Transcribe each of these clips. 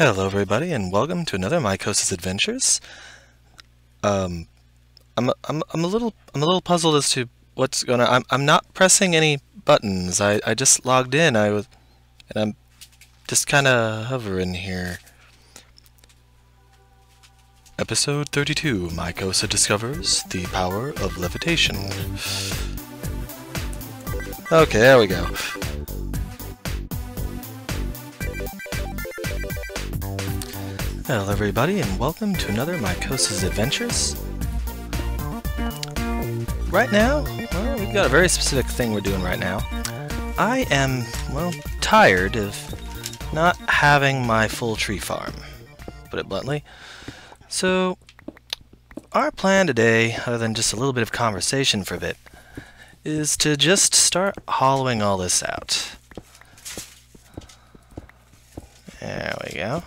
Hello everybody and welcome to another Mycosa's Adventures. I'm a little puzzled as to what's going on. I'm not pressing any buttons. I just logged in. And I'm just kind of hovering here. Episode 32, Mycosa discovers the power of levitation. Okay, there we go. Hello everybody and welcome to another Mycosa's Adventures. Right now, well, we've got a very specific thing we're doing right now. I am, well, tired of not having my full tree farm, put it bluntly. So, our plan today, other than just a little bit of conversation for a bit, is to just start hollowing all this out. There we go.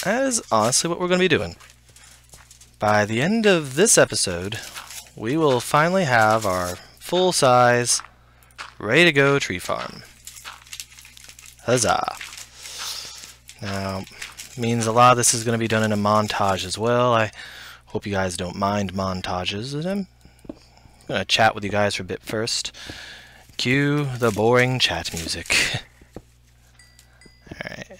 That is honestly what we're going to be doing. By the end of this episode, we will finally have our full-size, ready-to-go tree farm. Huzzah! Now, means a lot of this is going to be done in a montage as well. I hope you guys don't mind montages. And I'm going to chat with you guys for a bit first. Cue the boring chat music. Alright.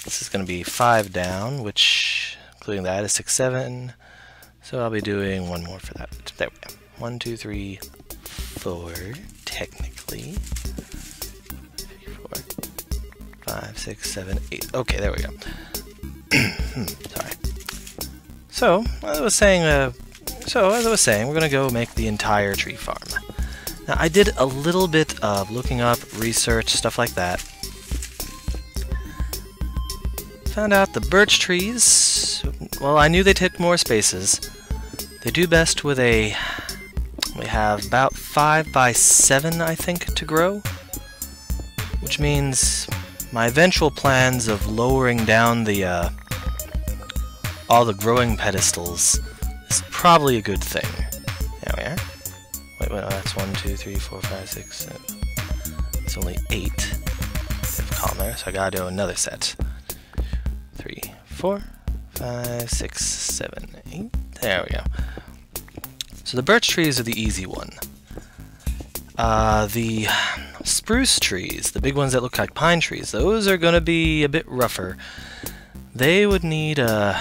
This is going to be 5 down, which, including that, is 6, 7. So I'll be doing one more for that. There we go. 1, 2, 3, 4, technically. 3, 4, 5, 6, 7, 8. Okay, there we go. Sorry. So, as I was saying, we're going to go make the entire tree farm. Now, I did a little bit of looking up, research, stuff like that. Found out the birch trees, well, I knew they took more spaces. They do best with we have about 5 by 7, I think, to grow. Which means my eventual plans of lowering down the, all the growing pedestals is probably a good thing. There we are. Wait, no, that's 1, 2, 3, 4, 5, 6, 7. It's only 8. I've column there, so I gotta do another set. 3, 4, 5, 6, 7, 8. There we go. So the birch trees are the easy one. The spruce trees, the big ones that look like pine trees, those are going to be a bit rougher. They would need a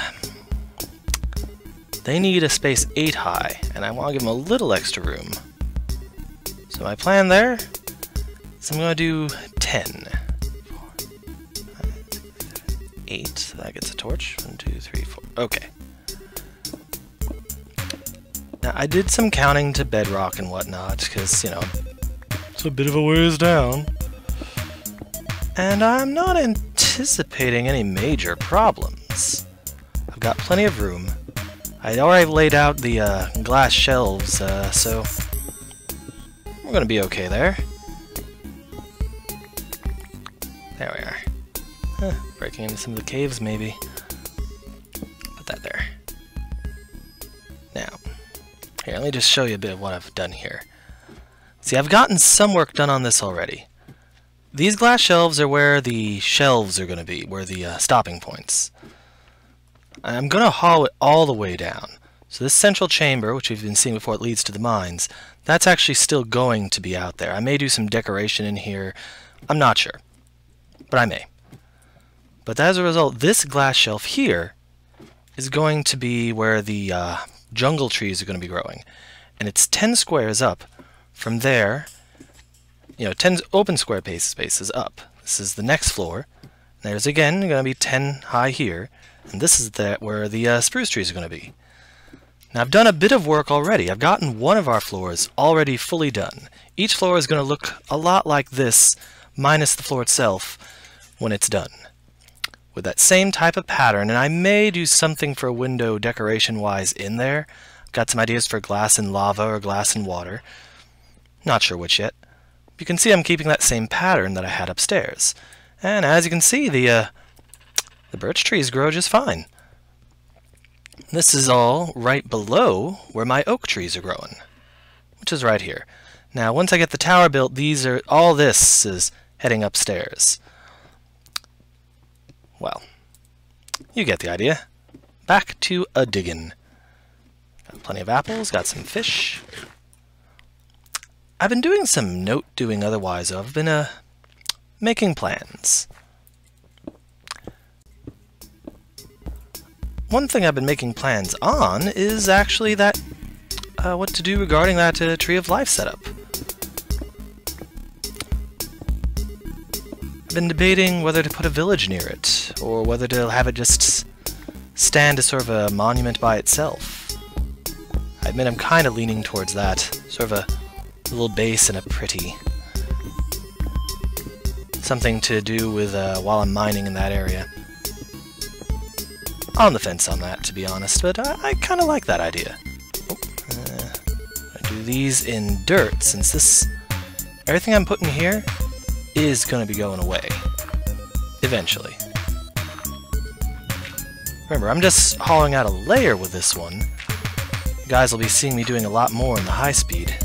space 8 high, and I want to give them a little extra room. So my plan there is I'm going to do 10. 8, so that gets a torch. 1, 2, 3, 4. Okay. Now, I did some counting to bedrock and whatnot, because, you know, it's a bit of a ways down. And I'm not anticipating any major problems. I've got plenty of room. I already laid out the glass shelves, so we're going to be okay there. There we are. Breaking into some of the caves, maybe. Put that there. Now, here, let me just show you a bit of what I've done here. See, I've gotten some work done on this already. These glass shelves are where the shelves are going to be, where the stopping points. I'm going to haul it all the way down. So this central chamber, which we've been seeing before it leads to the mines, that's actually still going to be out there. I may do some decoration in here. I'm not sure, but I may. But as a result, this glass shelf here is going to be where the jungle trees are going to be growing. And it's 10 squares up from there, you know, 10 open square spaces up. This is the next floor. There's again going to be 10 high here. And this is where the spruce trees are going to be. Now I've done a bit of work already. I've gotten one of our floors already fully done. Each floor is going to look a lot like this, minus the floor itself, when it's done. With that same type of pattern, and I may do something for a window decoration-wise in there. Got some ideas for glass and lava or glass and water. Not sure which yet. You can see I'm keeping that same pattern that I had upstairs. And as you can see, the birch trees grow just fine. This is all right below where my oak trees are growing, which is right here. Now, once I get the tower built, all this is heading upstairs. well, you get the idea. Back to a diggin'. Got plenty of apples, got some fish. I've been doing some note-doing otherwise. I've been, making plans. One thing I've been making plans on is actually that, what to do regarding that Tree of Life setup. I've been debating whether to put a village near it, or whether to have it just stand as sort of a monument by itself. I admit I'm kind of leaning towards that, sort of a little base and a pretty. Something to do with while I'm mining in that area. On the fence on that, to be honest, but I kind of like that idea. I do these in dirt, since everything I'm putting here is going to be going away. Eventually. Remember, I'm just hollowing out a layer with this one. You guys will be seeing me doing a lot more in the high speed.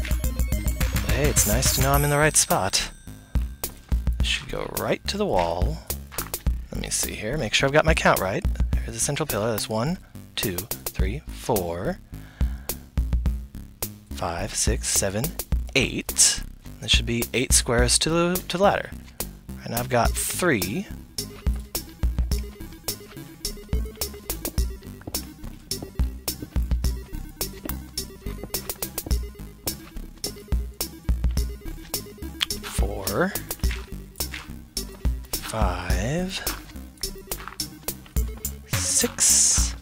But hey, it's nice to know I'm in the right spot. This should go right to the wall. Let me see here, make sure I've got my count right. Here's the central pillar. That's 1, 2, 3, 4, 5, 6, 7, 8. There should be 8 squares to the ladder. And I've got 3. Four, 5, 6,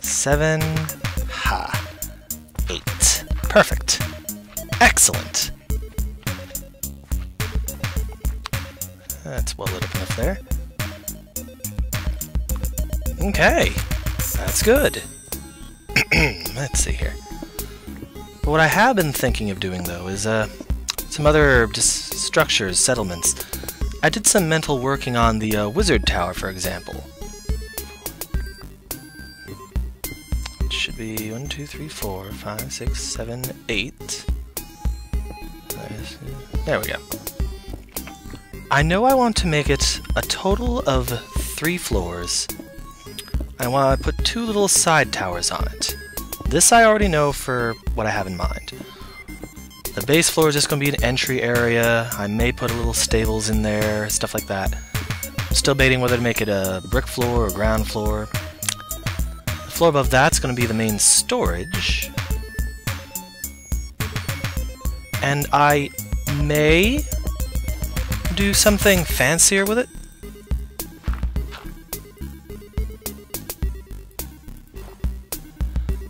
7, 8. Perfect. Excellent. That's well lit up enough there. Okay. That's good. Let's see here. But what I have been thinking of doing, though, is some other just structures, settlements. I did some mental working on the wizard tower, for example. It should be 1, 2, 3, 4, 5, 6, 7, 8. There we go. I know I want to make it a total of 3 floors. I want to put 2 little side towers on it. This I already know for what I have in mind. The base floor is just going to be an entry area. I may put a little stables in there, stuff like that. I'm still debating whether to make it a brick floor or ground floor. The floor above that's going to be the main storage. And I may do something fancier with it.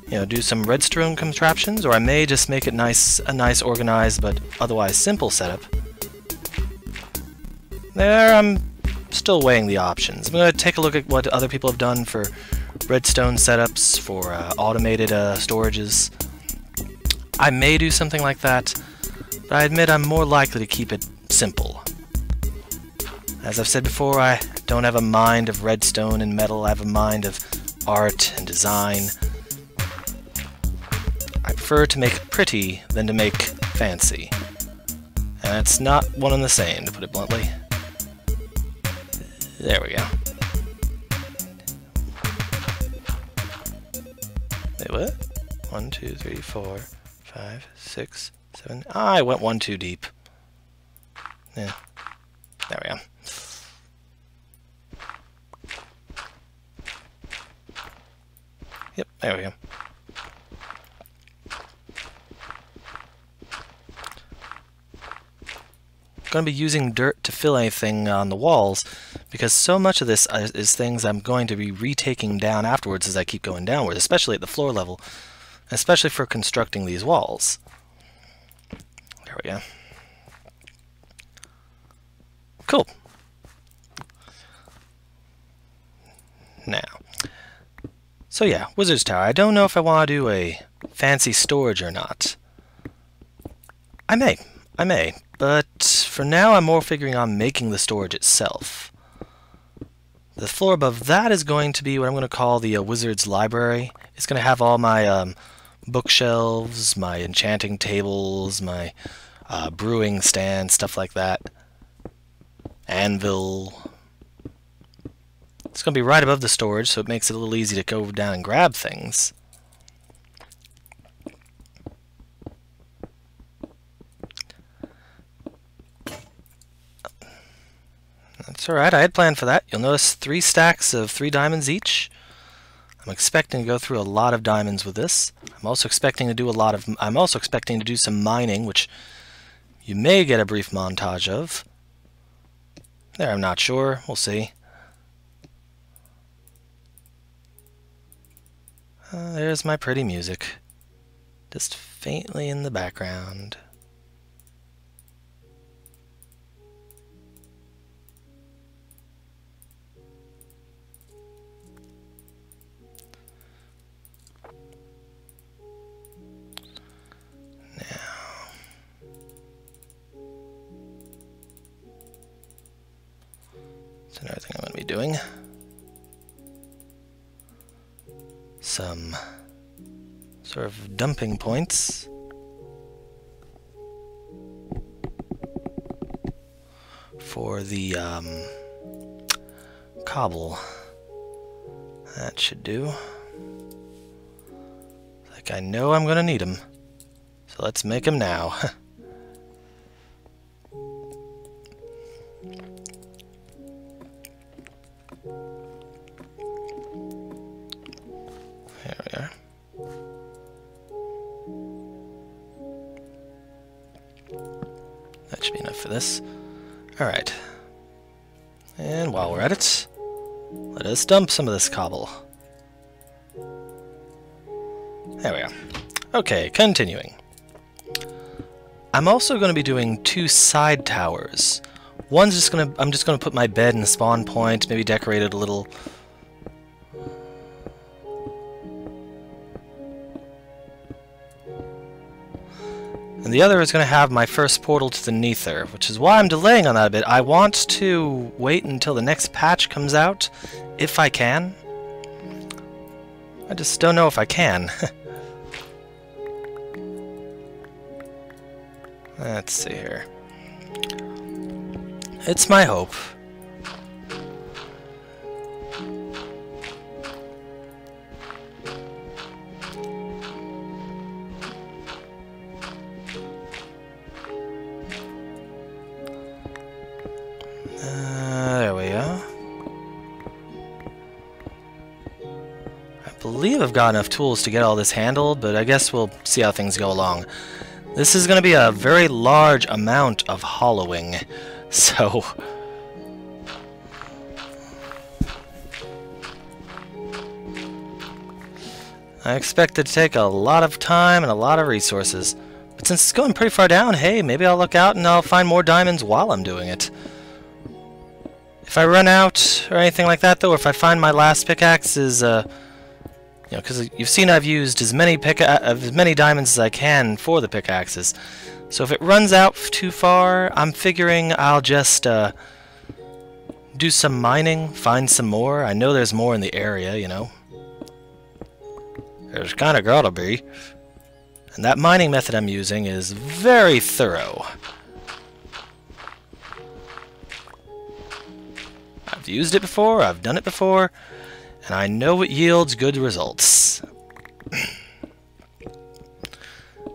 You know, do some redstone contraptions, or I may just make it a nice organized but otherwise simple setup. There, I'm still weighing the options. I'm going to take a look at what other people have done for redstone setups, for automated storages. I may do something like that, but I admit I'm more likely to keep it simple. As I've said before, I don't have a mind of redstone and metal, I have a mind of art and design. I prefer to make pretty than to make fancy. And it's not one and the same, to put it bluntly. There we go. Wait, what? 1, 2, 3, 4, 5, 6, 7... Ah, I went 1 too deep. Yeah. There we go. Yep, there we go. Going to be using dirt to fill anything on the walls, because so much of this is things I'm going to be retaking down afterwards as I keep going downwards, especially at the floor level, especially for constructing these walls. There we go. Cool. Now, so yeah, Wizard's Tower. I don't know if I want to do a fancy storage or not. I may, but for now I'm more figuring on making the storage itself. The floor above that is going to be what I'm going to call the Wizard's Library. It's going to have all my bookshelves, my enchanting tables, my brewing stand, stuff like that. Anvil, It's going to be right above the storage, so it makes it a little easy to go down and grab things. That's alright, I had planned for that. You'll notice 3 stacks of 3 diamonds each. I'm expecting to go through a lot of diamonds with this. I'm also expecting to do some mining, which you may get a brief montage of. There, I'm not sure. We'll see. There's my pretty music, just faintly in the background. That's another thing I'm going to be doing. Some sort of dumping points for the cobble. That should do. Like I know I'm going to need them, so let's make them now. There we are. That should be enough for this. Alright. And while we're at it, let us dump some of this cobble. There we are. Okay, continuing. I'm also going to be doing 2 side towers. I'm just gonna put my bed in the spawn point, maybe decorate it a little. And the other is going to have my first portal to the Nether, which is why I'm delaying on that a bit. I want to wait until the next patch comes out, if I can. I just don't know if I can. Let's see here. It's my hope. There we go. I believe I've got enough tools to get all this handled, but I guess we'll see how things go along. This is going to be a very large amount of hollowing, so... I expect it to take a lot of time and a lot of resources. But since it's going pretty far down, hey, maybe I'll look out and I'll find more diamonds while I'm doing it. If I run out or anything like that, though, or if I find my last pickaxes, you know, because you've seen I've used as many diamonds as I can for the pickaxes. So if it runs out too far, I'm figuring I'll just do some mining, find some more. I know there's more in the area, you know. There's kind of gotta be. And that mining method I'm using is very thorough. I've used it before, I've done it before, and I know it yields good results.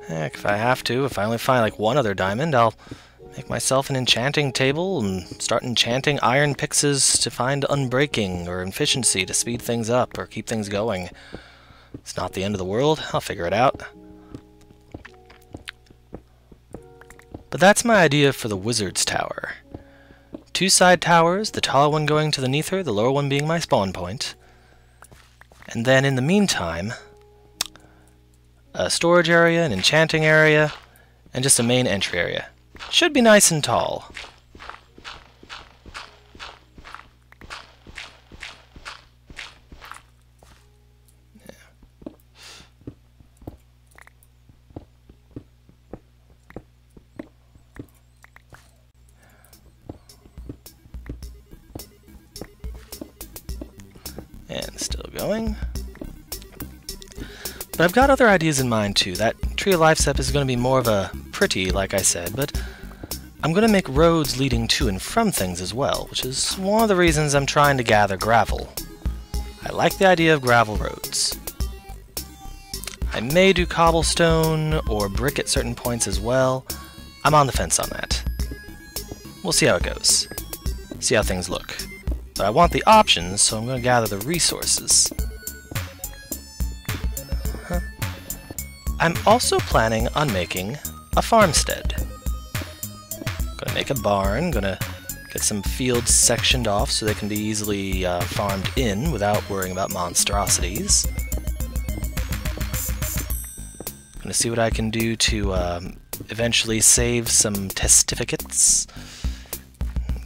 Heck, if I have to, if I only find like one other diamond, I'll make myself an enchanting table and start enchanting iron pixes to find unbreaking or efficiency to speed things up or keep things going. It's not the end of the world, I'll figure it out. But that's my idea for the Wizard's Tower. 2 side towers, the taller one going to the Nether, the lower one being my spawn point. And then in the meantime, a storage area, an enchanting area, and just a main entry area. Should be nice and tall. And still going. But I've got other ideas in mind too. That Tree of Life step is going to be more of a pretty, like I said, but I'm going to make roads leading to and from things as well, which is one of the reasons I'm trying to gather gravel. I like the idea of gravel roads. I may do cobblestone or brick at certain points as well. I'm on the fence on that. We'll see how it goes. See how things look. But I want the options, so I'm going to gather the resources. I'm also planning on making a farmstead. Gonna make a barn, gonna get some fields sectioned off so they can be easily farmed in without worrying about monstrosities. Gonna see what I can do to eventually save some testificates.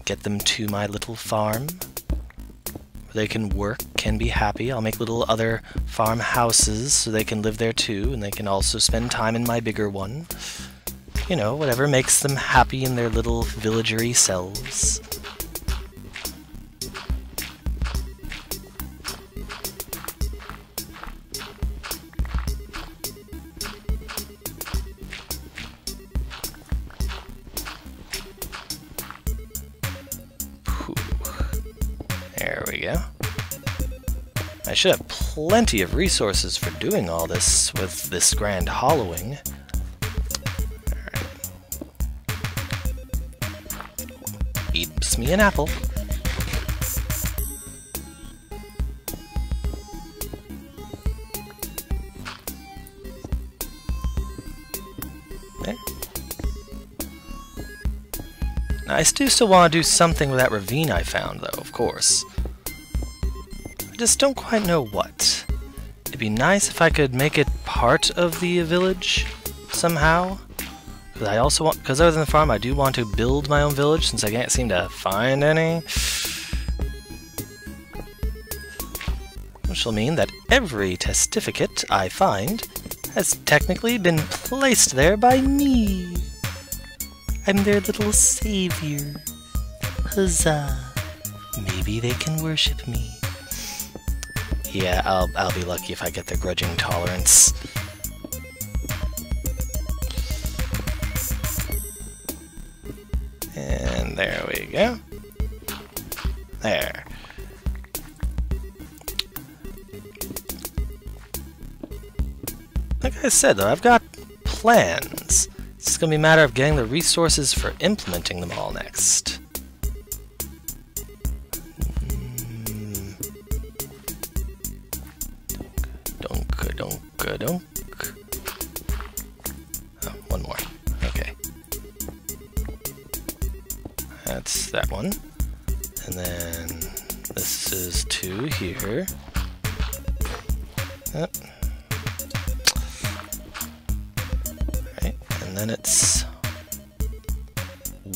Get them to my little farm where they can work, can be happy. I'll make little other farmhouses so they can live there too, and they can also spend time in my bigger one. You know, whatever makes them happy in their little villagery selves. There we go. I should have plenty of resources for doing all this with this grand hollowing. Eats me an apple. There. Now, I do still want to do something with that ravine I found, though, of course. I just don't quite know what. It'd be nice if I could make it part of the village somehow. I also want, because other than the farm, I do want to build my own village since I can't seem to find any. Which will mean that every testificate I find has technically been placed there by me. I'm their little savior. Huzzah. Maybe they can worship me. Yeah, I'll be lucky if I get their grudging tolerance. And there we go. There. Like I said, though, I've got plans. It's just gonna be a matter of getting the resources for implementing them all next. Donk. Oh, one more. Okay. That's that one. And then this is 2 here. Yep. Alright, and then it's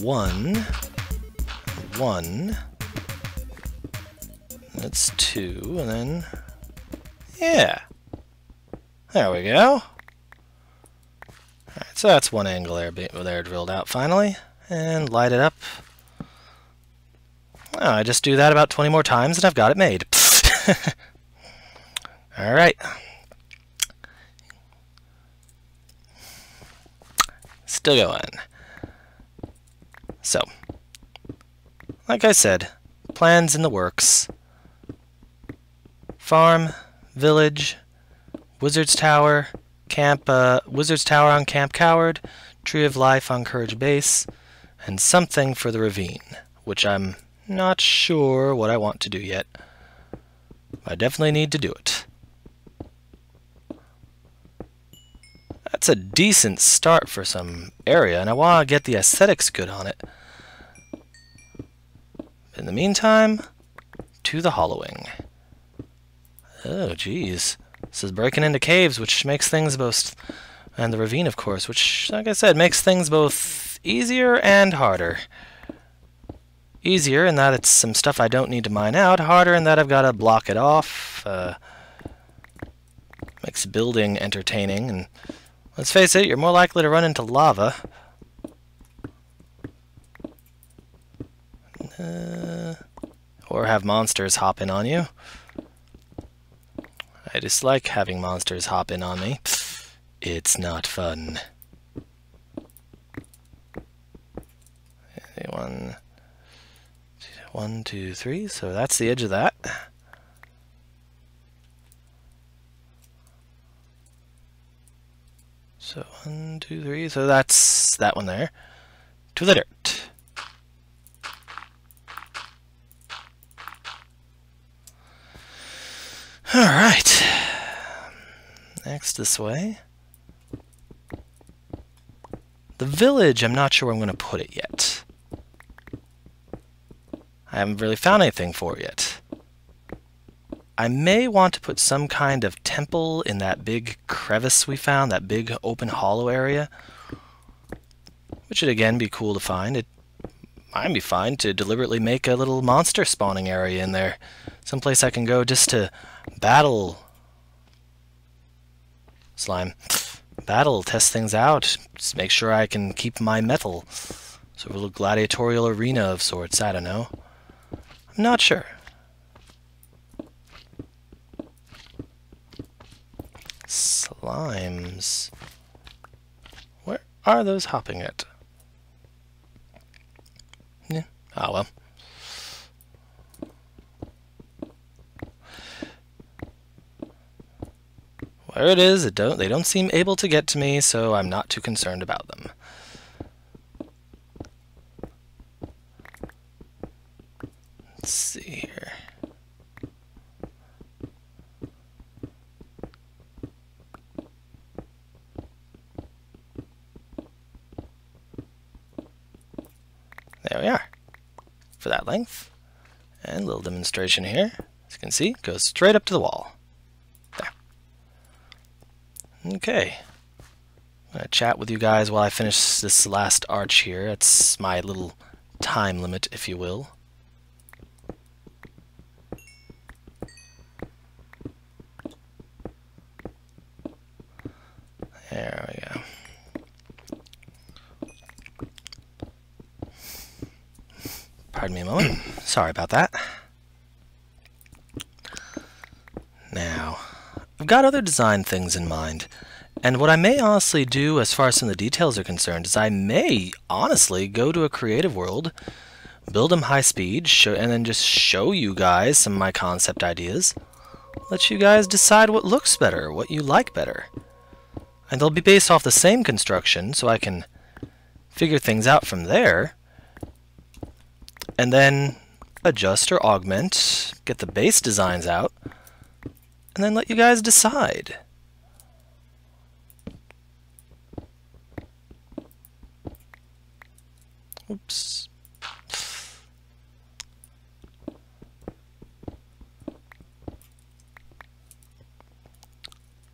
1. That's 2, and then yeah. There we go. Alright, so that's one angle there drilled out finally. And light it up. Oh, I just do that about 20 more times and I've got it made. Alright. Still going. So, like I said, plans in the works. Farm, village, Wizard's Tower, Wizard's Tower on Camp Coward, Tree of Life on Courage Base, and something for the ravine, which I'm not sure what I want to do yet. I definitely need to do it. That's a decent start for some area, and I want to get the aesthetics good on it. In the meantime, to the hollowing. Oh, geez. This is breaking into caves, which makes things both... And the ravine, of course, which, like I said, makes things both easier and harder. Easier in that it's some stuff I don't need to mine out. Harder in that I've got to block it off. Makes building entertaining. And let's face it, you're more likely to run into lava. Or have monsters hop in on you. I dislike having monsters hop in on me. It's not fun. One, two, three. So that's the edge of that. So 1, 2, 3. So that's that one there. To the dirt. All right. Next this way. The village, I'm not sure where I'm going to put it yet. I haven't really found anything for it yet. I may want to put some kind of temple in that big crevice we found, that big open hollow area. Which would again be cool to find. It might be fine to deliberately make a little monster spawning area in there. Someplace I can go just to battle slime. Battle, test things out, just make sure I can keep my metal. So a little gladiatorial arena of sorts, I don't know. I'm not sure. Slimes. Where are those hopping at? Yeah. Ah, well. Where it is, they don't seem able to get to me, so I'm not too concerned about them. Let's see here. There we are. For that length. And a little demonstration here. As you can see, goes straight up to the wall. Okay, I'm going to chat with you guys while I finish this last arch here. It's my little time limit, if you will. There we go. Pardon me a moment. Sorry about that. Now, I've got other design things in mind, and what I may honestly do as far as some of the details are concerned is I may honestly go to a creative world, build them high speed, and then just show you guys some of my concept ideas. Let you guys decide what looks better, what you like better. And they'll be based off the same construction, so I can figure things out from there, and then adjust or augment, get the base designs out, and then let you guys decide. Oops.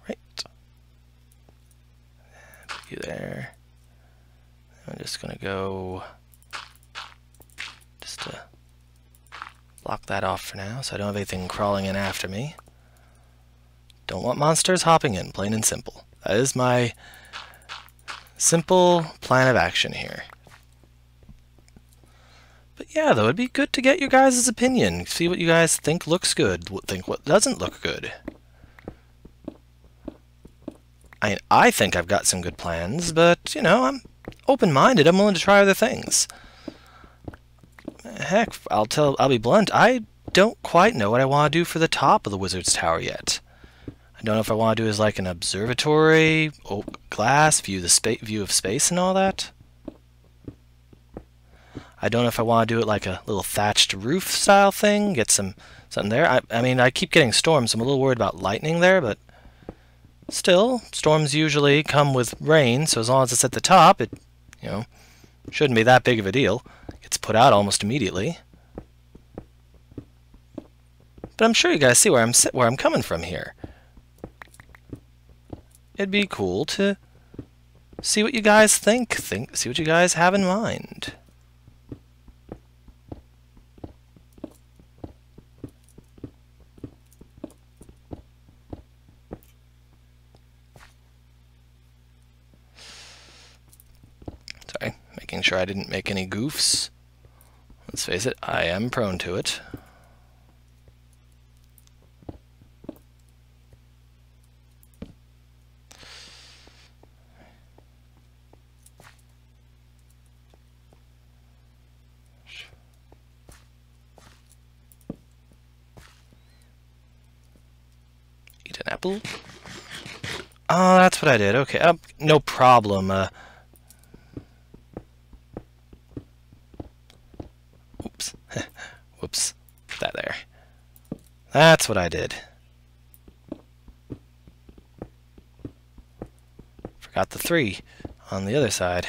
Right. Put you there. I'm just going to go just to block that off for now so I don't have anything crawling in after me. Don't want monsters hopping in, plain and simple. That is my simple plan of action here. But yeah, though, it'd be good to get your guys' opinion. See what you guys think looks good, think what doesn't look good. I think I've got some good plans, but, you know, I'm open-minded. I'm willing to try other things. Heck, I'll be blunt. I don't quite know what I want to do for the top of the Wizard's Tower yet. I don't know if I want to do it as like an observatory, glass, view of space and all that. I don't know if I want to do it like a little thatched roof style thing, get something there. I mean, I keep getting storms, so I'm a little worried about lightning there, but still, storms usually come with rain, so as long as it's at the top, it, you know, shouldn't be that big of a deal. It gets put out almost immediately. But I'm sure you guys see where I'm coming from here. It'd be cool to see what you guys think, see what you guys have in mind. Sorry, making sure I didn't make any goofs. Let's face it, I am prone to it. apple. Oh, that's what I did. Okay, no problem. Oops. Whoops. Put that there. That's what I did. Forgot the 3 on the other side.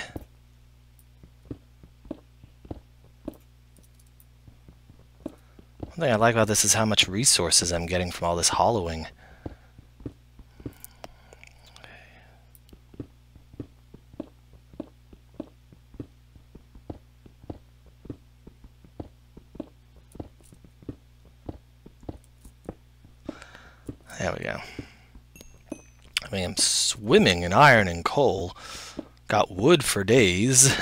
One thing I like about this is how much resources I'm getting from all this hollowing. There we go. I mean, I'm swimming in iron and coal. Got wood for days.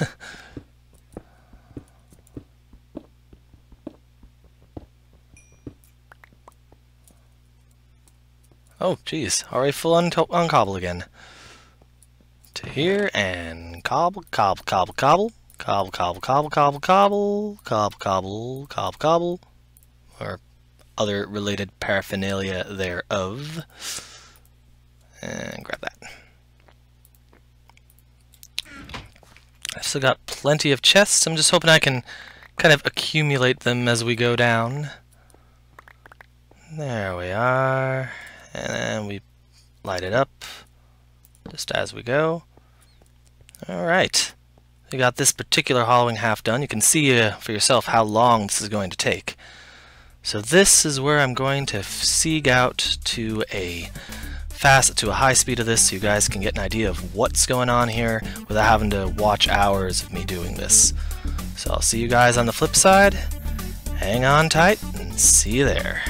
Oh, geez. Already full on cobble again. To here and cobble, cobble, cobble, cobble. Cobble, cobble, cobble, cobble, cobble. Cobble, cobble, cobble, cobble. Or other related paraphernalia thereof. And grab that. I've still got plenty of chests. I'm just hoping I can kind of accumulate them as we go down. There we are. And then we light it up just as we go. Alright. We got this particular hollowing half done. You can see for yourself how long this is going to take. So this is where I'm going to seek out to a high speed of this so you guys can get an idea of what's going on here without having to watch hours of me doing this. So I'll see you guys on the flip side. Hang on tight and see you there.